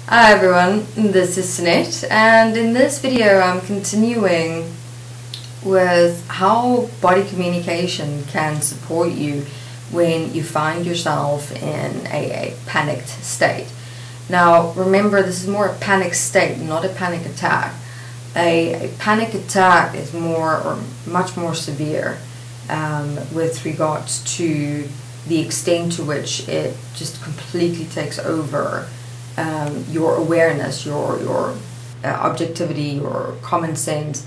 Hi everyone, this is Sinette, and in this video I'm continuing with how body communication can support you when you find yourself in a panicked state. Now remember, this is more a panic state, not a panic attack. A panic attack is much more severe with regards to the extent to which it just completely takes over your awareness, your objectivity, your common sense.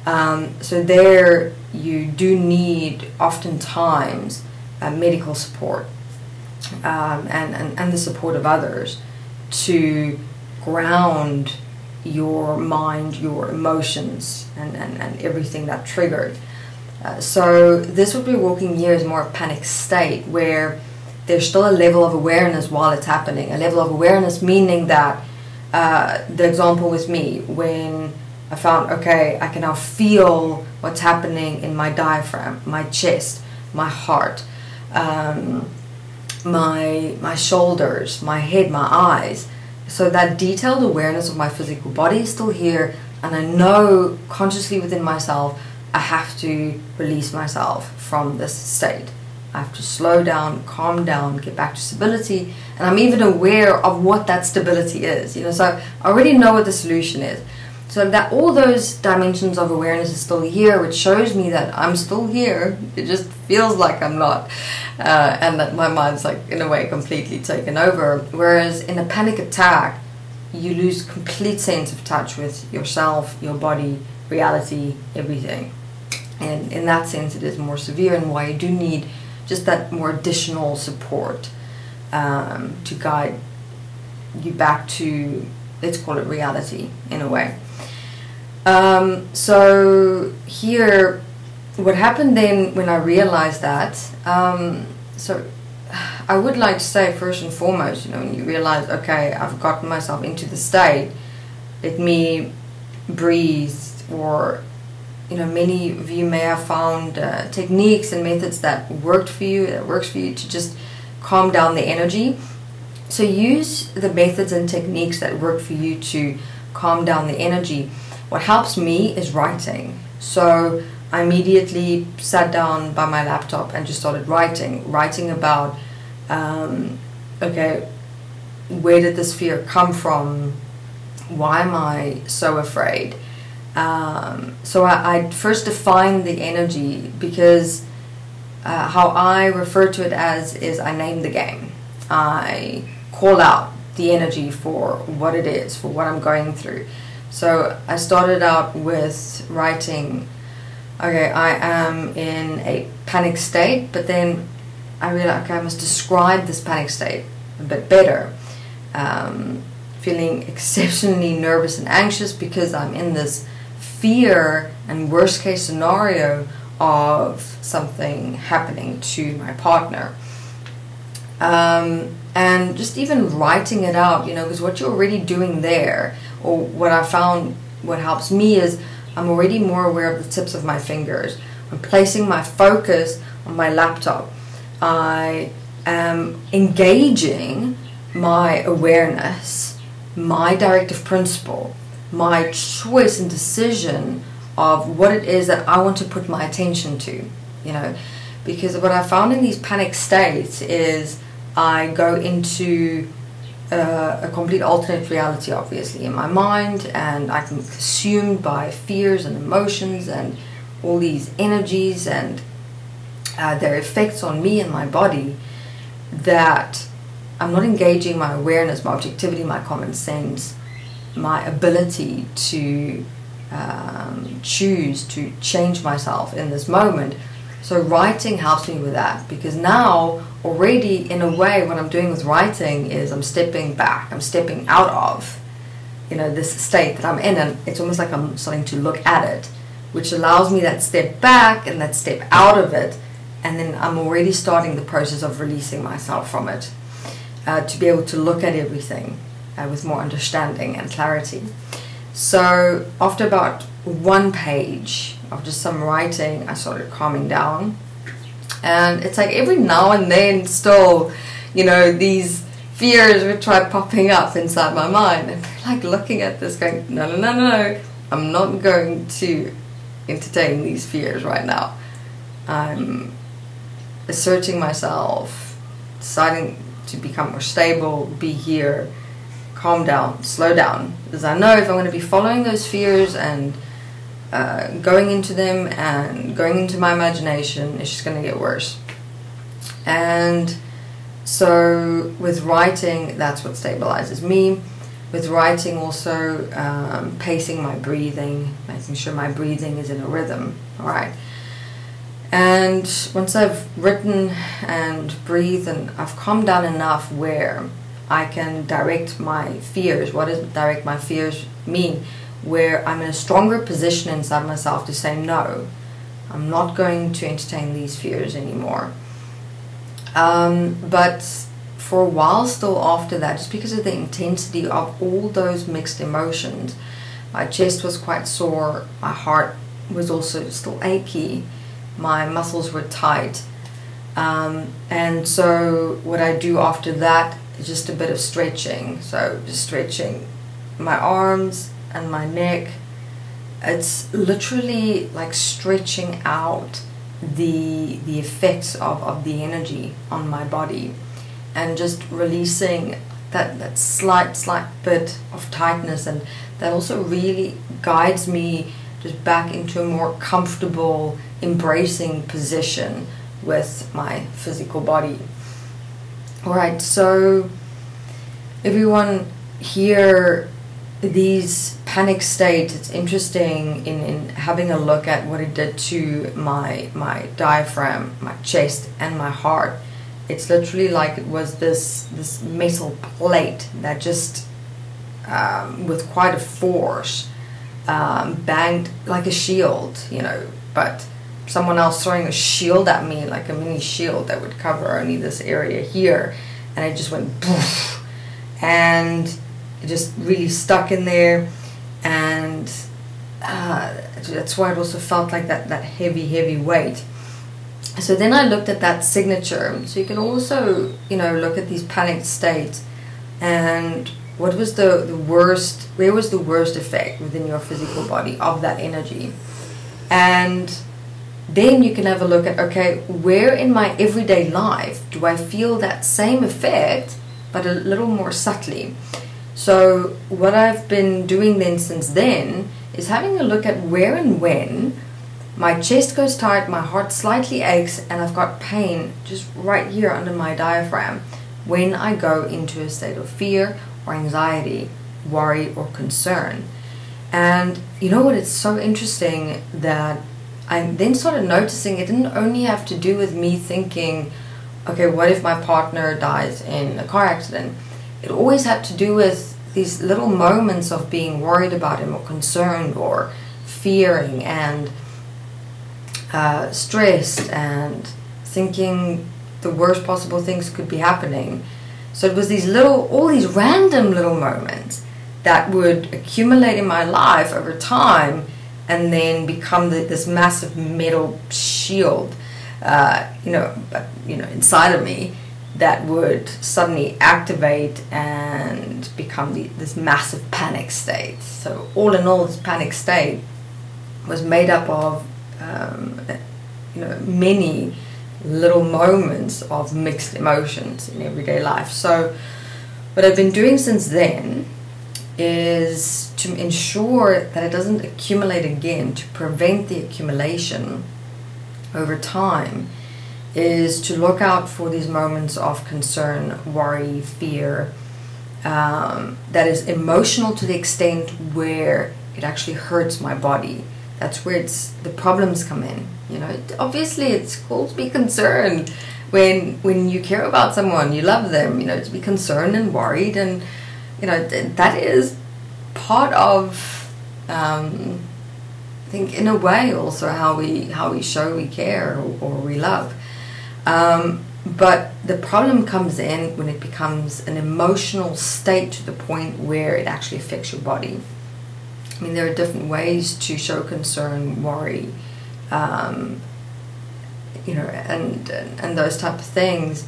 So there you do need oftentimes medical support and the support of others to ground your mind, your emotions, and everything that triggered. So this what we're walking here is more a panic state where there's still a level of awareness while it's happening. A level of awareness meaning that, the example with me, when I found, okay, I can now feel what's happening in my diaphragm, my chest, my heart, my shoulders, my head, my eyes. So that detailed awareness of my physical body is still here, and I know consciously within myself I have to release myself from this state. I have to slow down, calm down, get back to stability, and I'm even aware of what that stability is. So I already know what the solution is. So that all those dimensions of awareness is still here, which shows me that I'm still here. It just feels like I'm not, and that my mind's like in a way completely taken over. Whereas in a panic attack, you lose complete sense of touch with yourself, your body, reality, everything. And in that sense, it is more severe, and why you do need just that more additional support to guide you back to, let's call it reality in a way. So here, what happened then when I realized that, so I would like to say first and foremost, when you realize, okay, I've gotten myself into the state, let me breathe, or many of you may have found techniques and methods that works for you to just calm down the energy. So use the methods and techniques that work for you to calm down the energy. What helps me is writing. So I immediately sat down by my laptop and just started writing about, okay, where did this fear come from? Why am I so afraid? So I first defined the energy, because how I refer to it as is I name the game. I call out the energy for what it is, for what I'm going through. So I started out with writing, okay, I am in a panic state, but then I realized, okay, I must describe this panic state a bit better. Feeling exceptionally nervous and anxious because I'm in this fear and worst case scenario of something happening to my partner. And just even writing it out, because what you're already doing there, or what I found, what helps me is I'm already more aware of the tips of my fingers. I'm placing my focus on my laptop. I am engaging my awareness, my directive principle, my choice and decision of what it is that I want to put my attention to, because what I found in these panic states is I go into a complete alternate reality, obviously, in my mind, and I can be consumed by fears and emotions and all these energies and their effects on me and my body, that I'm not engaging my awareness, my objectivity, my common sense, my ability to choose to change myself in this moment. So writing helps me with that, because now already in a way what I'm doing with writing is I'm stepping back, I'm stepping out of this state that I'm in, and it's almost like I'm starting to look at it, which allows me that step back and that step out of it, and then I'm already starting the process of releasing myself from it, to be able to look at everything with more understanding and clarity. So after about one page of just some writing, I started calming down, and it's like every now and then still, these fears would try popping up inside my mind, and like looking at this going, no, no, no, no, I'm not going to entertain these fears right now. I'm asserting myself, deciding to become more stable, be here, calm down, slow down, because I know if I'm going to be following those fears and going into them and going into my imagination, it's just going to get worse. And so with writing, that's what stabilizes me. With writing also, pacing my breathing, making sure my breathing is in a rhythm. Alright. And once I've written and breathed and I've calmed down enough where I can direct my fears. What does direct my fears mean? Where I'm in a stronger position inside myself to say no, I'm not going to entertain these fears anymore. But for a while still after that, just because of the intensity of all those mixed emotions, my chest was quite sore, my heart was also still achy, my muscles were tight, and so what I do after that is just a bit of stretching. So just stretching my arms and my neck. It's literally like stretching out the effects of the energy on my body, and just releasing that slight bit of tightness, and that also really guides me just back into a more comfortable, embracing position with my physical body. Alright, so everyone here, these panic states, it's interesting in having a look at what it did to my diaphragm, my chest and my heart. It's literally like it was this metal plate that just with quite a force banged like a shield, you know, but someone else throwing a shield at me, like a mini shield that would cover only this area here, and it just went poof, and it just really stuck in there, and that's why it also felt like that heavy weight. So then I looked at that signature. So you can also, you know, look at these panicked states and what was the worst, where was the worst effect within your physical body of that energy. And then you can have a look at, okay, where in my everyday life do I feel that same effect but a little more subtly. So what I've been doing then since then is having a look at where and when my chest goes tight, my heart slightly aches, and I've got pain just right here under my diaphragm when I go into a state of fear or anxiety, worry or concern. And you know what, it's so interesting that I then started noticing it didn't only have to do with me thinking, okay, what if my partner dies in a car accident? It always had to do with these little moments of being worried about him or concerned or fearing and stressed and thinking the worst possible things could be happening. So it was these little, all these random little moments that would accumulate in my life over time and then become this massive metal shield, inside of me that would suddenly activate and become this massive panic state. So all in all, this panic state was made up of many little moments of mixed emotions in everyday life. So what I've been doing since then is to ensure that it doesn't accumulate again, to prevent the accumulation over time, is to look out for these moments of concern, worry, fear, that is emotional to the extent where it actually hurts my body. That's where the problems come in. You know, obviously it's cool to be concerned when you care about someone, you love them, you know, to be concerned and worried, and you know, that is part of I think in a way also how we show we care or we love. But the problem comes in when it becomes an emotional state to the point where it actually affects your body. I mean, there are different ways to show concern, worry, and those type of things.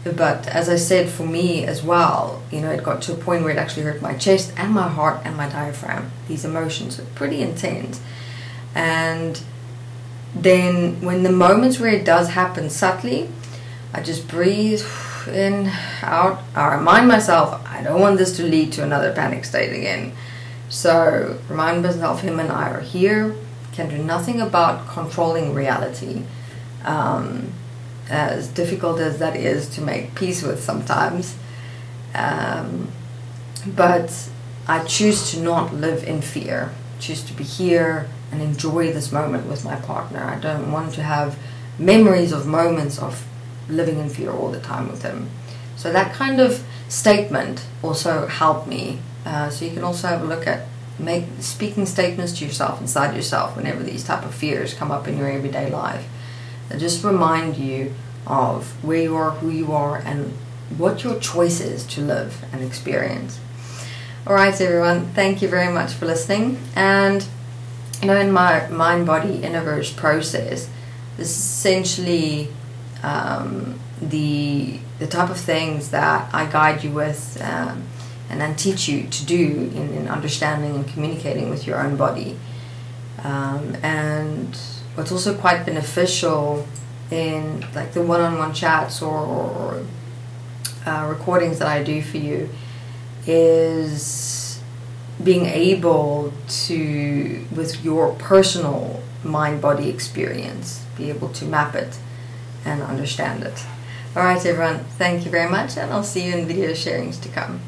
But as I said, for me as well, you know, it got to a point where it actually hurt my chest and my heart and my diaphragm. These emotions are pretty intense. And then when the moments where it does happen subtly, I just breathe in, out. I remind myself, I don't want this to lead to another panic state again. So remind myself, him and I are here, can do nothing about controlling reality. As difficult as that is to make peace with sometimes. But I choose to not live in fear. Choose to be here and enjoy this moment with my partner. I don't want to have memories of moments of living in fear all the time with him. So that kind of statement also helped me. So you can also have a look at speaking statements to yourself, inside yourself, whenever these type of fears come up in your everyday life. They just remind you of where you are, who you are, and what your choice is to live and experience. Alright everyone, thank you very much for listening. And you know, in my mind-body Innerverse process, this is essentially the type of things that I guide you with and then teach you to do in understanding and communicating with your own body. And what's also quite beneficial in like the one-on-one chats or recordings that I do for you is being able to, with your personal mind-body experience, be able to map it and understand it. Alright everyone, thank you very much, and I'll see you in video sharings to come.